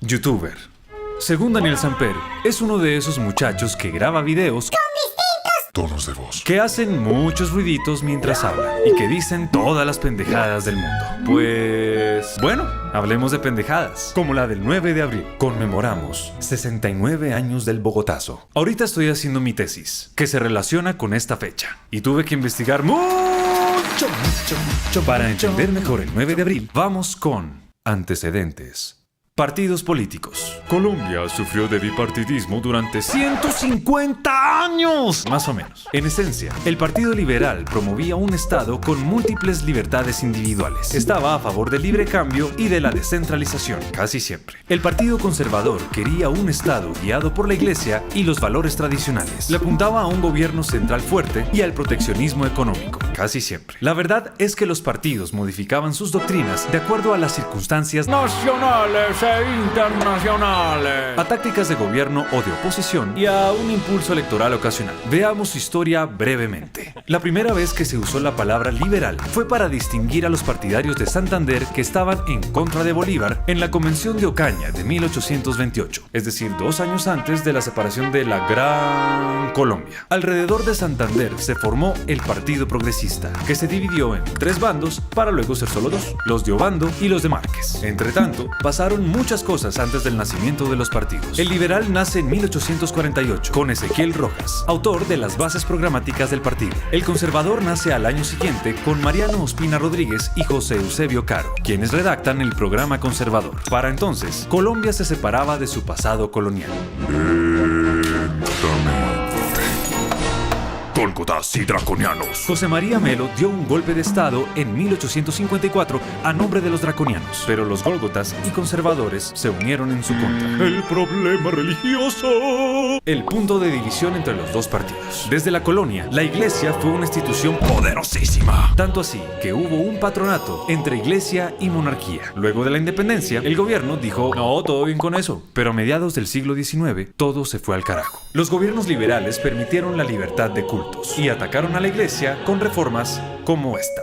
Youtuber. Según Daniel Samper, es uno de esos muchachos que graba videos Tonos de voz. que hacen muchos ruiditos mientras hablan y que dicen todas las pendejadas del mundo. Pues, bueno, hablemos de pendejadas, como la del 9 de abril. Conmemoramos 69 años del Bogotazo. Ahorita estoy haciendo mi tesis, que se relaciona con esta fecha, y tuve que investigar mucho para entender mejor el 9 de abril. Vamos con antecedentes. Partidos políticos. Colombia sufrió de bipartidismo durante 150 años, más o menos. En esencia, el Partido Liberal promovía un Estado con múltiples libertades individuales. Estaba a favor del libre cambio y de la descentralización, casi siempre. El Partido Conservador quería un Estado guiado por la Iglesia y los valores tradicionales. Le apuntaba a un gobierno central fuerte y al proteccionismo económico, casi siempre. La verdad es que los partidos modificaban sus doctrinas de acuerdo a las circunstancias nacionales e internacionales, a tácticas de gobierno o de oposición y a un impulso electoral ocasional. Veamos su historia brevemente. La primera vez que se usó la palabra liberal fue para distinguir a los partidarios de Santander que estaban en contra de Bolívar en la Convención de Ocaña de 1828, es decir, 2 años antes de la separación de la Gran Colombia. Alrededor de Santander se formó el Partido Progresista, que se dividió en 3 bandos para luego ser solo 2, los de Obando y los de Márquez. Entre tanto, pasaron muchas cosas antes del nacimiento de los partidos. El liberal nace en 1848 con Ezequiel Rojas, autor de las bases programáticas del partido. El conservador nace al año siguiente con Mariano Ospina Rodríguez y José Eusebio Caro, quienes redactan el programa conservador. Para entonces, Colombia se separaba de su pasado colonial. Gólgotas y draconianos. José María Melo dio un golpe de estado en 1854 a nombre de los draconianos, pero los gólgotas y conservadores se unieron en su contra. El problema religioso. El punto de división entre los dos partidos. Desde la colonia, la iglesia fue una institución poderosísima. Tanto así que hubo un patronato entre iglesia y monarquía. Luego de la independencia, el gobierno dijo, no, todo bien con eso. Pero a mediados del siglo XIX, todo se fue al carajo. Los gobiernos liberales permitieron la libertad de culto y atacaron a la iglesia con reformas como esta.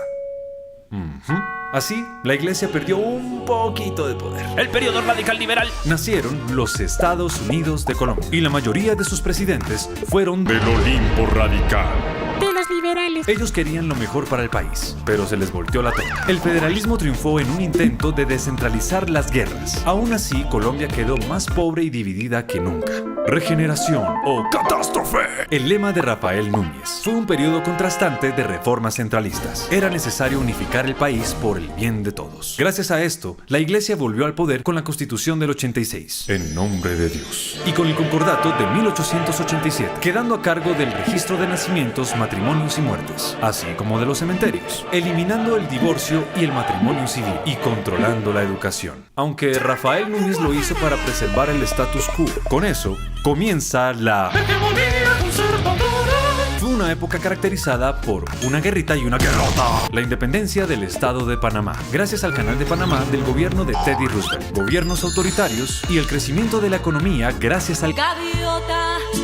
Así, la iglesia perdió un poquito de poder. el periodo radical liberal. Nacieron los Estados Unidos de Colombia y la mayoría de sus presidentes fueron Del Olimpo radical. De los liberales. Ellos querían lo mejor para el país, pero se les volteó la torta. El federalismo triunfó en un intento de descentralizar las guerras. Aún así, Colombia quedó más pobre y dividida que nunca. Regeneración o catástrofe. El lema de Rafael Núñez fue un periodo contrastante de reformas centralistas. Era necesario unificar el país por el bien de todos. Gracias a esto, la iglesia volvió al poder con la Constitución del 86. En nombre de Dios. Y con el Concordato de 1887, quedando a cargo del registro de nacimientos, matrimonios y muertes, así como de los cementerios, eliminando el divorcio y el matrimonio civil y controlando la educación. Aunque Rafael Núñez lo hizo para preservar el status quo. Con eso, comienza la Hegemonía conservadora. Fue una época caracterizada por una guerrita y una guerrota. La independencia del Estado de Panamá, gracias al Canal de Panamá del gobierno de Teddy Roosevelt, gobiernos autoritarios y el crecimiento de la economía gracias al Gaviota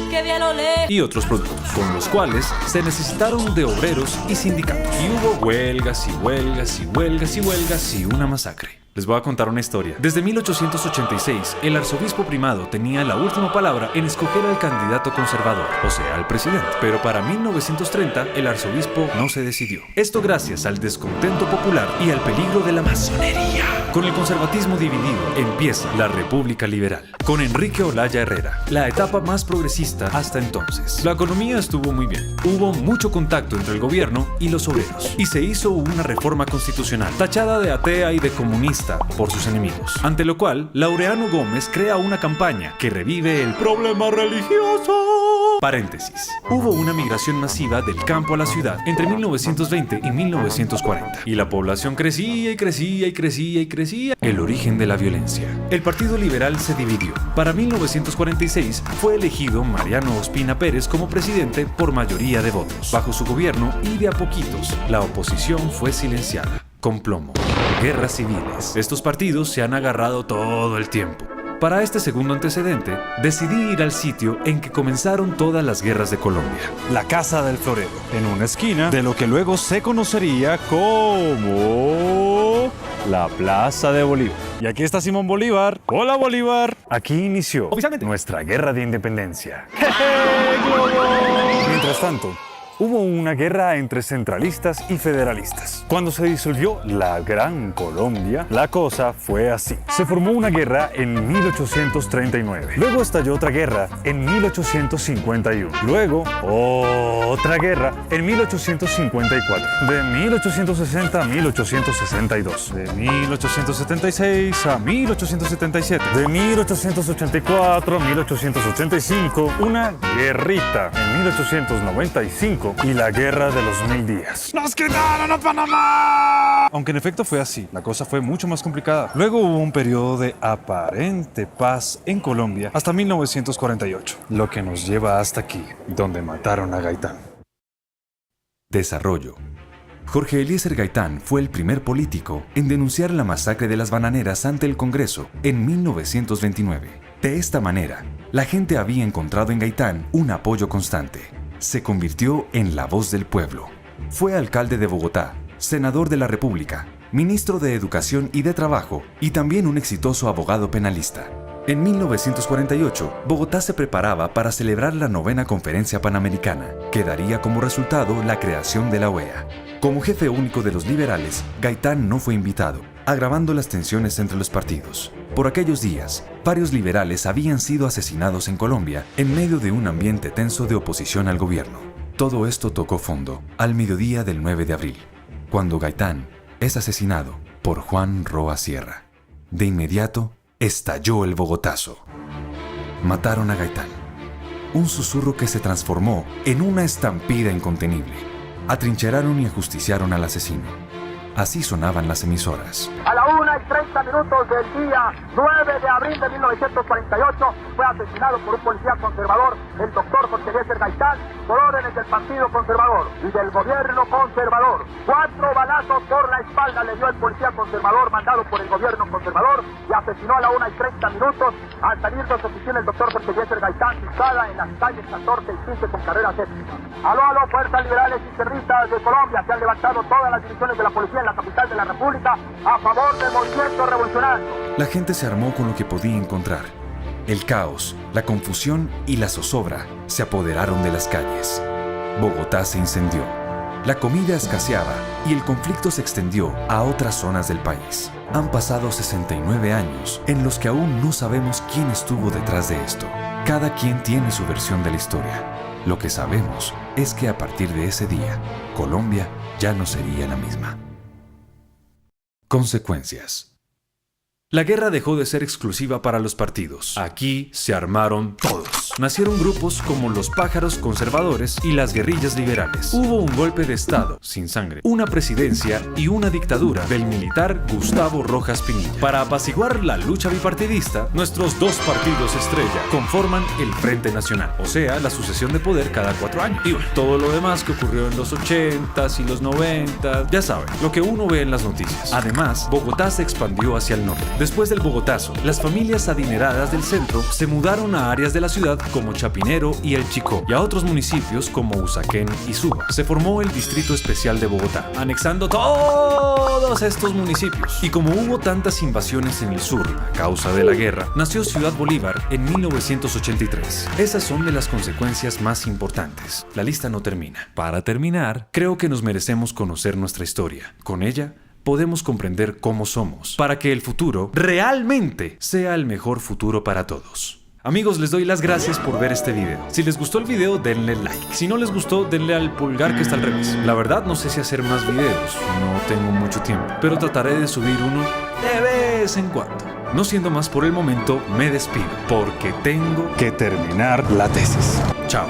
que vi a lo lejos. y otros productos, con los cuales se necesitaron de obreros y sindicatos. Y hubo huelgas y huelgas y huelgas y huelgas y una masacre. Les voy a contar una historia. Desde 1886, el arzobispo primado tenía la última palabra en escoger al candidato conservador, o sea, al presidente. Pero para 1930, el arzobispo no se decidió. Esto gracias al descontento popular y al peligro de la masonería. Con el conservatismo dividido, empieza la República Liberal, con Enrique Olaya Herrera, la etapa más progresista hasta entonces. La economía estuvo muy bien. Hubo mucho contacto entre el gobierno y los obreros. Y se hizo una reforma constitucional, tachada de atea y de comunista por sus enemigos. Ante lo cual, Laureano Gómez crea una campaña que revive el problema religioso. Paréntesis. Hubo una migración masiva del campo a la ciudad entre 1920 y 1940. Y la población crecía y crecía y crecía y crecía. El origen de la violencia. El Partido Liberal se dividió. Para 1946 fue elegido Mariano Ospina Pérez como presidente por mayoría de votos. Bajo su gobierno y de a poquitos, la oposición fue silenciada. Con plomo. Guerras civiles. Estos partidos se han agarrado todo el tiempo. Para este segundo antecedente, decidí ir al sitio en que comenzaron todas las guerras de Colombia. La Casa del Florero, en una esquina de lo que luego se conocería como la Plaza de Bolívar. Y aquí está Simón Bolívar. ¡Hola, Bolívar! Aquí inició oficialmente nuestra guerra de independencia. Mientras tanto, hubo una guerra entre centralistas y federalistas. Cuando se disolvió la Gran Colombia, la cosa fue así. Se formó una guerra en 1839. Luego estalló otra guerra en 1851. Luego, otra guerra en 1854. De 1860 a 1862. De 1876 a 1877. De 1884 a 1885. Una guerrita en 1895. Y la guerra de los 1000 días. ¡Nos quitaron a Panamá! Aunque en efecto fue así, la cosa fue mucho más complicada. Luego hubo un periodo de aparente paz en Colombia hasta 1948, lo que nos lleva hasta aquí, donde mataron a Gaitán. Desarrollo. Jorge Eliezer Gaitán fue el primer político en denunciar la masacre de las bananeras ante el Congreso en 1929. De esta manera, la gente había encontrado en Gaitán un apoyo constante. Se convirtió en la voz del pueblo. Fue alcalde de Bogotá, senador de la República, ministro de Educación y de Trabajo y también un exitoso abogado penalista. En 1948, Bogotá se preparaba para celebrar la 9ª Conferencia Panamericana, que daría como resultado la creación de la OEA. Como jefe único de los liberales, Gaitán no fue invitado, agravando las tensiones entre los partidos. Por aquellos días, varios liberales habían sido asesinados en Colombia en medio de un ambiente tenso de oposición al gobierno. Todo esto tocó fondo al mediodía del 9 de abril, cuando Gaitán es asesinado por Juan Roa Sierra. De inmediato, estalló el Bogotazo. Mataron a Gaitán. Un susurro que se transformó en una estampida incontenible. Atrincheraron y ajusticiaron al asesino. Así sonaban las emisoras. A la 1:30 del día 9 de abril de 1948 fue asesinado por un policía conservador, el doctor Jorge Eliezer Gaitán, por órdenes del Partido Conservador y del gobierno conservador. 4 balazos por la espalda le dio el policía conservador mandado por el gobierno conservador y asesinó a la 1:30 al salir de su oficina el doctor Jorge Eliezer Gaitán, situada en las calles 14 y 15 con carrera séptima. Aló, fuerzas liberales y internistas de Colombia, se han levantado todas las divisiones de la policía en la capital de la República a favor del movimiento revolucionario. La gente se armó con lo que podía encontrar. El caos, la confusión y la zozobra se apoderaron de las calles. Bogotá se incendió. La comida escaseaba y el conflicto se extendió a otras zonas del país. Han pasado 69 años en los que aún no sabemos quién estuvo detrás de esto. Cada quien tiene su versión de la historia. Lo que sabemos es que a partir de ese día, Colombia ya no sería la misma. Consecuencias. La guerra dejó de ser exclusiva para los partidos. Aquí se armaron todos. Nacieron grupos como los pájaros conservadores y las guerrillas liberales. Hubo un golpe de estado, sin sangre, una presidencia y una dictadura del militar Gustavo Rojas Pinilla. Para apaciguar la lucha bipartidista, nuestros dos partidos estrella conforman el Frente Nacional, o sea, la sucesión de poder cada 4 años. Y bueno, todo lo demás que ocurrió en los 80s y los 90s, ya saben, lo que uno ve en las noticias. Además, Bogotá se expandió hacia el norte. Después del Bogotazo, las familias adineradas del centro se mudaron a áreas de la ciudad como Chapinero y El Chicó, y a otros municipios como Usaquén y Suba. Se formó el Distrito Especial de Bogotá, anexando todos estos municipios. Y como hubo tantas invasiones en el sur a causa de la guerra, nació Ciudad Bolívar en 1983. Esas son de las consecuencias más importantes. La lista no termina. Para terminar, creo que nos merecemos conocer nuestra historia. Con ella, podemos comprender cómo somos, para que el futuro realmente sea el mejor futuro para todos. Amigos, les doy las gracias por ver este video. Si les gustó el video, denle like. Si no les gustó, denle al pulgar que está al revés. La verdad, no sé si hacer más videos, no tengo mucho tiempo, pero trataré de subir uno de vez en cuando. No siendo más por el momento, me despido, porque tengo Que terminar la tesis. Chao.